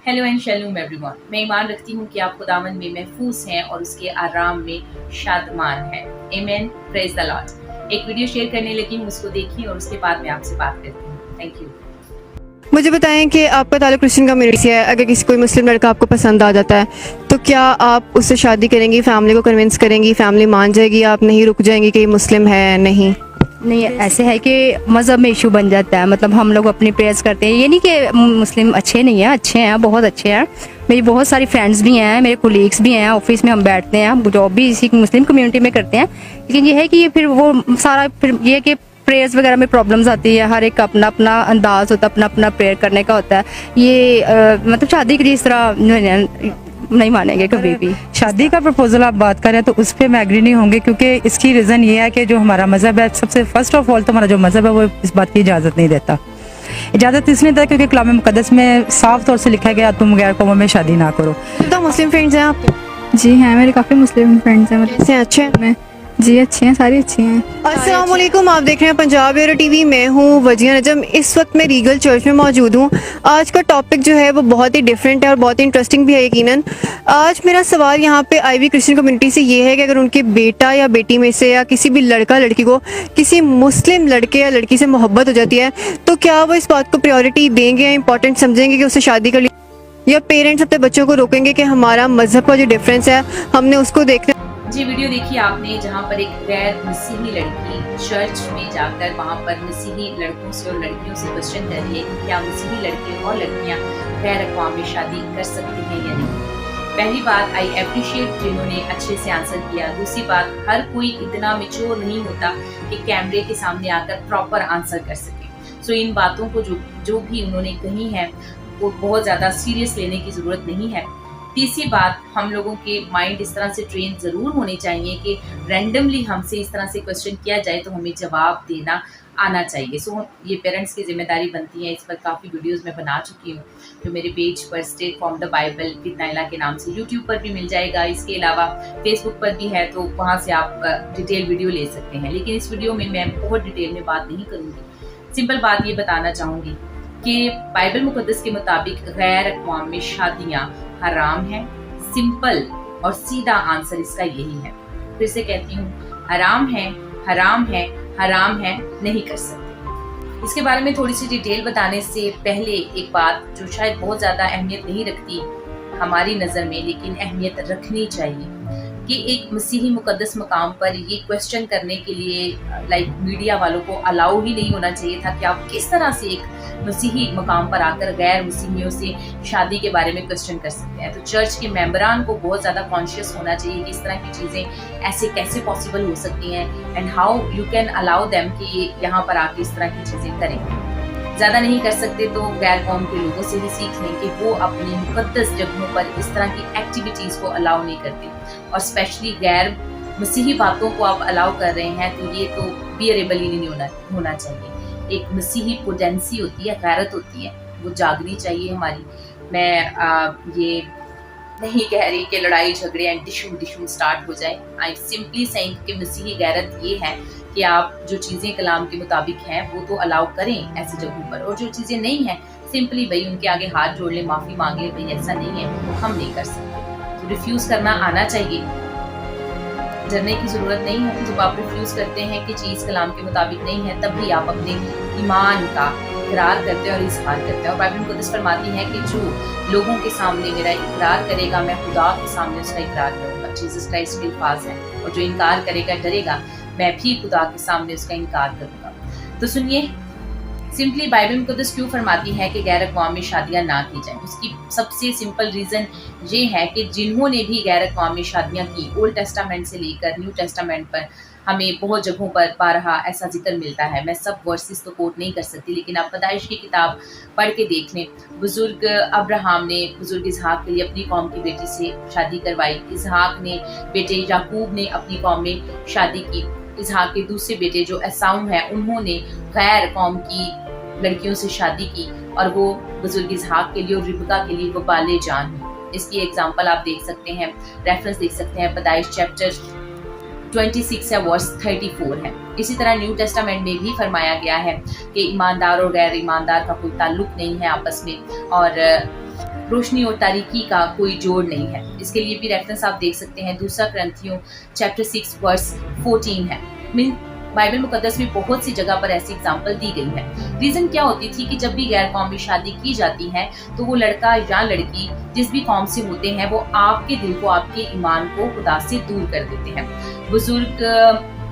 Hello and शैलूम everyone. मैं ईमान रखती हूँ कि आप खुदावंद में महफूज हैं और उसके आराम में शादमान हैं। आमीन, प्रेज द लॉर्ड। एक वीडियो शेयर करने लगी हूँ, उसको देखिए और उसके बाद मैं आपसे बात करती हूँ। Thank you. मुझे बताएं कि आपका ताल्लुक क्रिश्चियन कम्युनिटी से है। अगर किसी कोई मुस्लिम लड़का आपको पसंद आ जाता है तो क्या आप उससे शादी करेंगी? फैमिली को कन्विंस करेंगी? फैमिली मान जाएगी? आप नहीं रुक जाएंगी कि ये मुस्लिम है? नहीं नहीं, ऐसे है कि मज़हब में इशू बन जाता है। मतलब हम लोग अपनी प्रेयर्स करते हैं। ये नहीं कि मुस्लिम अच्छे नहीं हैं, अच्छे हैं, बहुत अच्छे हैं। मेरी बहुत सारी फ्रेंड्स भी हैं, मेरे कोलीग्स भी हैं, ऑफिस में हम बैठते हैं, हम जॉब भी इसी मुस्लिम कम्युनिटी में करते हैं। लेकिन ये है कि ये फिर वो सारा फिर ये कि प्रेयर्स वगैरह में प्रॉब्लम्स आती है। हर एक का अपना अपना अंदाज होता है, अपना अपना प्रेयर करने का होता है। ये मतलब शादी की जिस तरह नहीं मानेंगे कभी भी। शादी का प्रपोजल आप बात करें तो उस पर मैं एग्री नहीं होंगी, क्योंकि इसकी रीज़न ये है कि जो हमारा मज़हब है, सबसे फर्स्ट ऑफ ऑल तो हमारा जो मज़हब है वो इस बात की इजाज़त नहीं देता। इजाज़त इसलिए देता क्योंकि कलाम मुक़द्दस में साफ तौर से लिखा गया तुम गैर कौमों में शादी ना करो। तो मुस्लिम फ्रेंड्स हैं आपके? जी हैं, मेरे काफ़ी मुस्लिम फ्रेंड्स हैं। मतलब कैसे हैं? अच्छे हैं? जी अच्छे हैं, सारी अच्छी हैं। अस्सलाम वालेकुम, आप देख रहे हैं पंजाब एरो टीवी। मैं हूँ वजिया नजम। इस वक्त मैं रीगल चर्च में मौजूद हूँ। आज का टॉपिक जो है वो बहुत ही डिफरेंट है और बहुत ही इंटरेस्टिंग भी है यकीनन। आज मेरा सवाल यहाँ पे आईवी क्रिश्चियन कम्युनिटी से ये है कि अगर उनके बेटा या बेटी में से या किसी भी लड़का लड़की को किसी मुस्लिम लड़के या लड़की से मोहब्बत हो जाती है तो क्या वो इस बात को प्रायोरिटी देंगे या इंपॉर्टेंट समझेंगे कि उससे शादी कर ली, या पेरेंट्स अपने बच्चों को रोकेंगे कि हमारा मजहब का जो डिफरेंस है हमने उसको देखना। जी, वीडियो देखिए आपने, जहाँ पर एक गैर मसीही लड़की चर्च में जाकर वहाँ पर मसीही लड़कों से और लड़कियों से क्वेश्चन कर रही है कि क्या मसीही लड़के और लड़कियाँ गैर अक़वामी शादी कर सकती हैं या नहीं। पहली बात, आई अप्रिशिएट जिन्होंने अच्छे से आंसर किया। दूसरी बात, हर कोई इतना मैच्योर नहीं होता कि कैमरे के सामने आकर प्रॉपर आंसर कर सके। सो इन बातों को जो भी उन्होंने कही है वो बहुत ज़्यादा सीरियस लेने की ज़रूरत नहीं है। तीसरी बात, हम लोगों के माइंड इस तरह से ट्रेन ज़रूर होने चाहिए कि रैंडमली हमसे इस तरह से क्वेश्चन किया जाए तो हमें जवाब देना आना चाहिए। सो ये पेरेंट्स की जिम्मेदारी बनती है। इस पर काफ़ी वीडियोस मैं बना चुकी हूँ जो मेरे पेज पर straight from the Bible with Naila के नाम से यूट्यूब पर भी मिल जाएगा। इसके अलावा फेसबुक पर भी है, तो वहाँ से आप डिटेल वीडियो ले सकते हैं। लेकिन इस वीडियो में मैं बहुत डिटेल में बात नहीं करूँगी। सिंपल बात ये बताना चाहूँगी कि बाइबल मुकद्दस के मुताबिक गैर अक़वामी शादियाँ हराम है। सिंपल और सीधा आंसर इसका यही है। फिर से कहती हूँ, हराम है, हराम है, हराम है, नहीं कर सकते। इसके बारे में थोड़ी सी डिटेल बताने से पहले एक बात जो शायद बहुत ज़्यादा अहमियत नहीं रखती हमारी नज़र में, लेकिन अहमियत रखनी चाहिए कि एक मसीही मुकद्दस मकाम पर ये क्वेश्चन करने के लिए लाइक मीडिया वालों को अलाउ ही नहीं होना चाहिए था कि आप किस तरह से एक मसीही मकाम पर आकर गैर मसीहियों से शादी के बारे में क्वेश्चन कर सकते हैं। तो चर्च के मेंबरान को बहुत ज़्यादा कॉन्शियस होना चाहिए कि इस तरह की चीज़ें ऐसे कैसे पॉसिबल हो सकती हैं and how you can allow them कि ये यहाँ पर आके इस तरह की चीज़ें करें। ज़्यादा नहीं कर सकते तो गैर कौम के लोगों से ही सीख लें कि वो अपनी मुकद्दस जगहों पर इस तरह की एक्टिविटीज़ को अलाउ नहीं करते, और स्पेशली गैर मसीही बातों को आप अलाउ कर रहे हैं तो ये तो बियरेबल ही नहीं होना चाहिए। एक मसीही पोटेंसी होती है, गैरत होती है, वो जागनी चाहिए हमारी। मैं ये नहीं कह रही कि लड़ाई झगड़े एंड डिशूम स्टार्ट हो जाए। आई एम सिंपली सेइंग कि मसीही गैरत ये है कि आप जो चीज़ें कलाम के मुताबिक हैं वो तो अलाउ करें ऐसी जगहों पर, और जो चीज़ें नहीं हैं सिंपली भाई उनके आगे हाथ जोड़ लें, माफ़ी मांग लें, भाई ऐसा नहीं है, हम नहीं कर सकते। तो रिफ्यूज़ करना आना चाहिए, डरने की ज़रूरत नहीं है। जब आप रिफ्यूज़ करते हैं कि चीज़ कलाम के मुताबिक नहीं है, तब भी आप अपने ईमान का इकरार करते हैं और इजहार करते हैं। और बाइबल मुकद्दस फरमाती है कि जो लोगों के सामने मेरा इकरार करेगा मैं खुदा के सामने उसका इकरार करूँगा। जीसस क्राइस्ट के अल्फाज हैं। और जो इनकार करेगा, डरेगा, मैं भी खुदा के सामने उसका इनकार करूँगा। तो सुनिए, सिंपली बाइबल मुकद्दस क्यों फरमाती है कि गैर अक़वामी शादियाँ ना की जाएं। उसकी सबसे सिंपल रीज़न ये है कि जिन्होंने भी गैर अक़वामी शादियाँ की, ओल्ड टेस्टामेंट से लेकर न्यू टेस्टामेंट पर हमें बहुत जगहों पर बारहा ऐसा जिक्र मिलता है। मैं सब वर्सेस तो कोट नहीं कर सकती, लेकिन आप पैदाइश की किताब पढ़ के देख लें। बुजुर्ग अब्राहम ने बुजुर्ग इसहाक के लिए अपनी कौम की बेटी से शादी करवाई। इसहाक ने बेटे याकूब ने अपनी कौम में शादी की। इसहाक के दूसरे बेटे जो एसाऊ हैं उन्होंने गैर कौम की लड़कियों से शादी की, और वो बुजुर्ग इसहाक के लिए और रिबका के लिए वो बाले जान हुई। इसकी एग्जांपल आप देख सकते हैं, रेफरेंस देख सकते हैं, पैदाइश चैप्टर 26 या वर्स 34 है। इसी तरह न्यू टेस्टामेंट में भी फरमाया गया है कि ईमानदार और गैर ईमानदार का कोई ताल्लुक नहीं है आपस में, और रोशनी और तारीकी का कोई जोड़ नहीं है। इसके लिए भी रेफरेंस आप देख सकते हैं, दूसरा ग्रंथियों चैप्टर 6 वर्स 14 है। बाइबल मुकद्दस में बहुत सी जगह पर ऐसी एग्जाम्पल दी गई है। रीजन क्या होती थी कि जब भी गैर कौमी शादी की जाती है तो वो लड़का या लड़की जिस भी कौम से होते हैं वो आपके दिल को, आपके ईमान को खुदा से दूर कर देते हैं। बुजुर्ग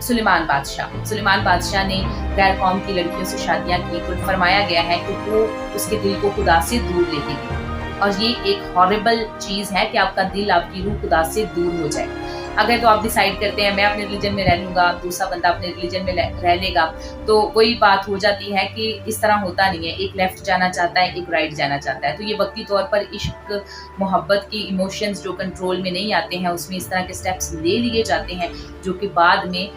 सुलेमान बादशाह ने गैर कौम की लड़कियों से शादियां की तो फरमाया गया है कि वो उसके दिल को खुदा से दूर ले देगी। और ये एक हॉरिबल चीज है कि आपका दिल, आपकी रूह खुदा से दूर हो जाए। अगर तो आप डिसाइड करते हैं मैं अपने रिलीजन में रह लूंगा, दूसरा बंदा अपने रिलीजन में रह लेगा, तो वही बात हो जाती है कि इस तरह होता नहीं है। एक लेफ्ट जाना चाहता है, एक राइट जाना चाहता है। तो ये वक्ती तौर पर इश्क, मोहब्बत की इमोशंस जो कंट्रोल में नहीं आते हैं, उसमें इस तरह के स्टेप्स ले लिए जाते हैं जो कि बाद में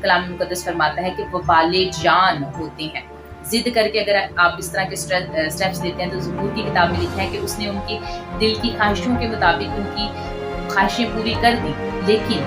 कलाम मुकद्दस फरमाता है कि वबाले जान होते हैं। जिद करके अगर आप इस तरह के स्टेप्स लेते हैं तो ज़बूर की किताब में लिखा है कि उसने उनकी दिल की ख्वाहिशों के मुताबिक उनकी ख्वाहिशें पूरी कर दी, लेकिन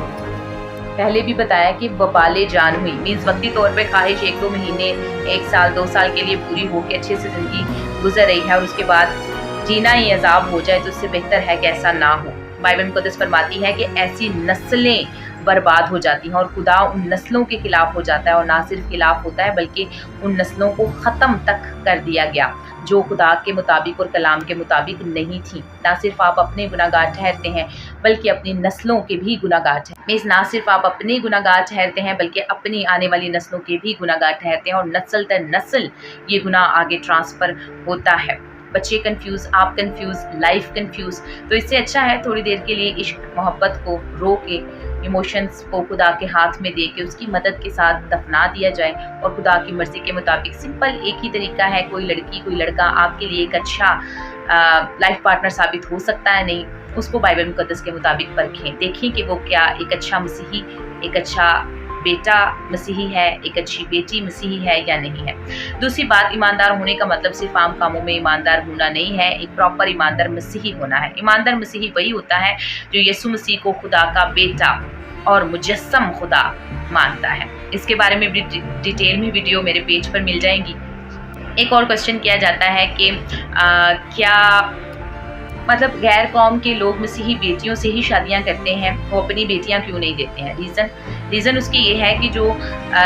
पहले भी बताया कि वबाले जान हुई, मीन्स वक्ती तौर पे ख्वाहिश 1-2 महीने, 1 साल, 2 साल के लिए पूरी हो के अच्छे से ज़िंदगी गुजर रही है और उसके बाद जीना ही अजाब हो जाए, तो उससे बेहतर है कि ऐसा ना हो। बाइबल मुकद्दस फरमाती है कि ऐसी नस्लें बर्बाद हो जाती हैं और खुदा उन नस्लों के खिलाफ हो जाता है, और ना सिर्फ खिलाफ होता है बल्कि उन नस्लों को ख़त्म तक कर दिया गया जो खुदा के मुताबिक और कलाम के मुताबिक नहीं थी। ना सिर्फ आप अपने गुनाहगार ठहरते हैं बल्कि अपनी नस्लों के भी गुनाहगार ठहरते, ना सिर्फ आप अपने गुनाहगार ठहरते हैं बल्कि अपनी आने वाली नस्लों के भी गुनाहगार ठहरते हैं, और नस्ल दर नस्ल ये गुनाह आगे ट्रांसफ़र होता है। बच्चे कंफ्यूज, आप कंफ्यूज, लाइफ कंफ्यूज। तो इससे अच्छा है थोड़ी देर के लिए इश्क मोहब्बत को रो के, इमोशंस को खुदा के हाथ में दे के उसकी मदद के साथ दफना दिया जाए, और खुदा की मर्जी के मुताबिक सिंपल एक ही तरीका है। कोई लड़की, कोई लड़का आपके लिए एक अच्छा लाइफ पार्टनर साबित हो सकता है, नहीं, उसको बाइबल मुकद्दस के मुताबिक परखें, देखें कि वो क्या एक अच्छा मसीही, एक अच्छा बेटा मसीही है, एक अच्छी बेटी मसीही है या नहीं है। दूसरी बात, ईमानदार होने का मतलब सिर्फ आम कामों में ईमानदार होना नहीं है, एक प्रॉपर ईमानदार मसीही होना है। ईमानदार मसीही वही होता है जो यीशु मसीह को खुदा का बेटा और मुजस्सम खुदा मानता है। इसके बारे में भी डिटेल में वीडियो मेरे पेज पर मिल जाएंगी। एक और क्वेश्चन किया जाता है कि क्या मतलब गैर कौम के लोग मसीही बेटियों से ही शादियां करते हैं, वो अपनी बेटियां क्यों नहीं देते हैं? रीज़न उसकी ये है कि जो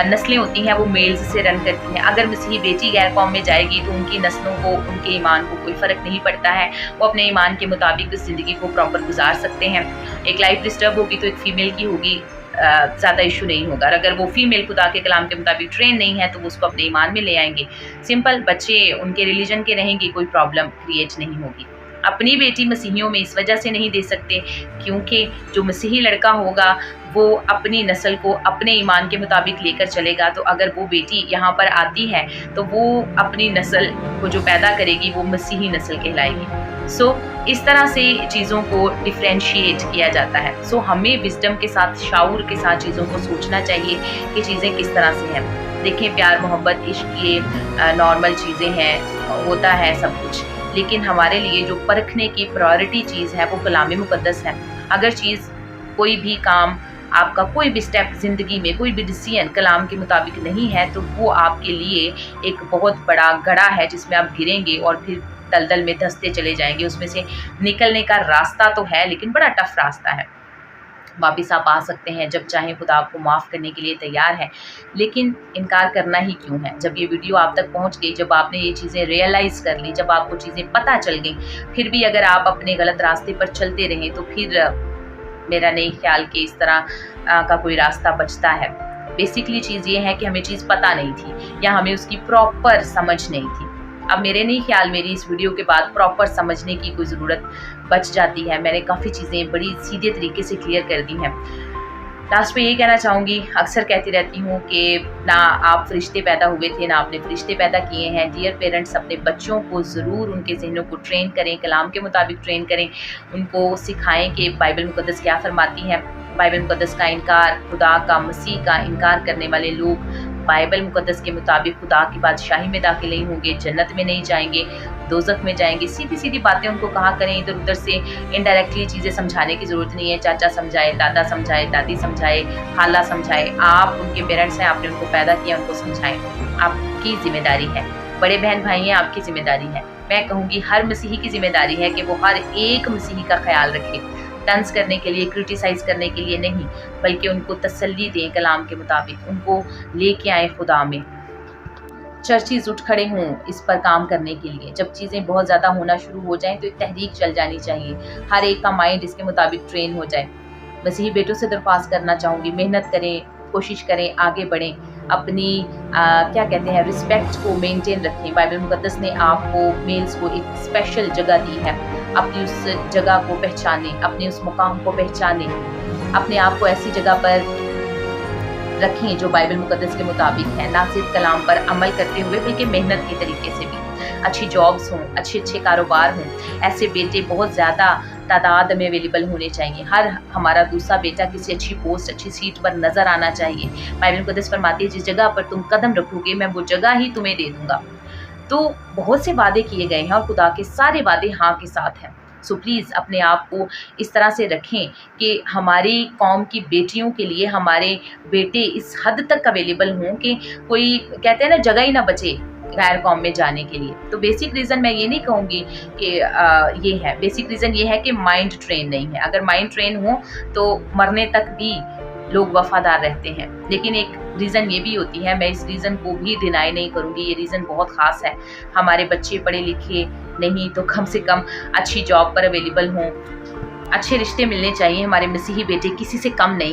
नस्लें होती हैं वो मेल्स से रन करती हैं। अगर मसीही बेटी गैर कौम में जाएगी तो उनकी नस्लों को, उनके ईमान को कोई फ़र्क नहीं पड़ता है, वो अपने ईमान के मुताबिक उस ज़िंदगी को प्रॉपर गुजार सकते हैं। एक लाइफ डिस्टर्ब होगी तो एक फ़ीमेल की होगी, ज़्यादा इशू नहीं होगा। अगर वो फीमेल खुदा के कलाम के मुताबिक ट्रेन नहीं है तो वो उसको अपने ईमान में ले आएंगे। सिंपल, बच्चे उनके रिलीजन के रहेंगे, कोई प्रॉब्लम क्रिएट नहीं होगी। अपनी बेटी मसीहियों में इस वजह से नहीं दे सकते क्योंकि जो मसीही लड़का होगा वो अपनी नस्ल को अपने ईमान के मुताबिक लेकर चलेगा। तो अगर वो बेटी यहाँ पर आती है तो वो अपनी नस्ल को जो पैदा करेगी वो मसीही नस्ल कहलाएगी। सो इस तरह से चीज़ों को डिफ्रेंशिएट किया जाता है। सो हमें विजडम के साथ, शाऊर के साथ चीज़ों को सोचना चाहिए कि चीज़ें किस तरह से हैं। देखें, प्यार, मोहब्बत, इश्क ये नॉर्मल चीज़ें हैं, होता है सब कुछ, लेकिन हमारे लिए जो परखने की प्रायोरिटी चीज़ है वो कलाम मुकद्दस है। अगर चीज़, कोई भी काम, आपका कोई भी स्टेप ज़िंदगी में, कोई भी डिसीजन कलाम के मुताबिक नहीं है तो वो आपके लिए एक बहुत बड़ा गड्ढा है जिसमें आप गिरेंगे और फिर दलदल में धंसते चले जाएंगे। उसमें से निकलने का रास्ता तो है लेकिन बड़ा टफ रास्ता है। वापस आप आ सकते हैं जब चाहें, खुदा आपको माफ़ करने के लिए तैयार है, लेकिन इनकार करना ही क्यों है? जब ये वीडियो आप तक पहुंच गई, जब आपने ये चीज़ें रियलाइज़ कर ली, जब आपको चीज़ें पता चल गई, फिर भी अगर आप अपने गलत रास्ते पर चलते रहें तो फिर मेरा नहीं ख्याल कि इस तरह का कोई रास्ता बचता है। बेसिकली चीज़ ये है कि हमें चीज़ पता नहीं थी या हमें उसकी प्रॉपर समझ नहीं थी। अब मेरे नहीं ख्याल मेरी इस वीडियो के बाद प्रॉपर समझने की कोई ज़रूरत बच जाती है। मैंने काफ़ी चीज़ें बड़ी सीधे तरीके से क्लियर कर दी हैं। लास्ट में ये कहना चाहूँगी, अक्सर कहती रहती हूँ कि ना आप फरिश्ते पैदा हुए थे, ना आपने फरिश्ते पैदा किए हैं। डियर पेरेंट्स, अपने बच्चों को ज़रूर उनके जहनों को ट्रेन करें, कलाम के मुताबिक ट्रेन करें, उनको सिखाएं कि बाइबल मुकद्दस क्या फरमाती है। बाइबल मुकद्दस का इनकार, खुदा का, मसीह का इनकार करने वाले लोग बाइबल मुकद्दस के मुताबिक खुदा की बादशाही में दाखिल नहीं होंगे, जन्नत में नहीं जाएंगे, दोज़ख में जाएंगे। सीधी सीधी बातें उनको कहा करें, इधर उधर से इनडायरेक्टली चीज़ें समझाने की ज़रूरत नहीं है। चाचा समझाए, दादा समझाए, दादी समझाए, खाला समझाए, आप उनके पेरेंट्स हैं, आपने उनको पैदा किया, उनको समझाएं। आपकी जिम्मेदारी है, बड़े बहन भाई हैं, आपकी जिम्मेदारी है। मैं कहूँगी हर मसीही की जिम्मेदारी है कि वो हर एक मसीही का ख्याल रखे, तंज करने के लिए, क्रिटिसाइज करने के लिए नहीं, बल्कि उनको तसल्ली दें कलाम के मुताबिक, उनको लेके आए खुदा में। चर्चिज़ उठ खड़े हों इस पर काम करने के लिए। जब चीज़ें बहुत ज़्यादा होना शुरू हो जाएं तो एक तहरीक चल जानी चाहिए, हर एक का माइंड इसके मुताबिक ट्रेन हो जाए। मसीही बेटों से दरख्वास्त करना चाहूँगी, मेहनत करें, कोशिश करें, आगे बढ़ें, अपनी क्या कहते हैं रिस्पेक्ट को मेंटेन रखें। बाइबल मुकद्दस ने आपको मेल्स को एक स्पेशल जगह दी है, अपनी उस जगह को पहचानें, अपने उस मुकाम को पहचानें, अपने आप को ऐसी जगह पर रखें जो बाइबल मुकद्दस के मुताबिक है, ना सिर्फ कलाम पर अमल करते हुए बल्कि मेहनत के तरीके से भी। अच्छी जॉब्स हों, अच्छे कारोबार हों, ऐसे बेटे बहुत ज़्यादा तादाद में अवेलेबल होने चाहिए। हर हमारा दूसरा बेटा किसी अच्छी पोस्ट, अच्छी सीट पर नज़र आना चाहिए। बाइबल मुकद्दस फरमाती है जिस जगह पर तुम कदम रखोगे मैं वो जगह ही तुम्हें दे दूंगा। तो बहुत से वादे किए गए हैं और खुदा के सारे वादे हाँ के साथ हैं। सो प्लीज़ अपने आप को इस तरह से रखें कि हमारी कौम की बेटियों के लिए हमारे बेटे इस हद तक अवेलेबल हों कि कोई कहते हैं ना जगह ही ना बचे गैर कौम में जाने के लिए। तो बेसिक रीज़न मैं ये नहीं कहूँगी कि ये है, बेसिक रीज़न ये है कि माइंड ट्रेन नहीं है। अगर माइंड ट्रेन हो तो मरने तक भी लोग वफादार रहते हैं। लेकिन एक रीज़न ये भी होती है, मैं इस रीज़न को भी डिनाई नहीं करूँगी, ये रीज़न बहुत ख़ास है। हमारे बच्चे पढ़े लिखे नहीं तो कम से कम अच्छी जॉब पर अवेलेबल हों, अच्छे रिश्ते मिलने चाहिए। हमारे मसीही बेटे किसी से कम नहीं।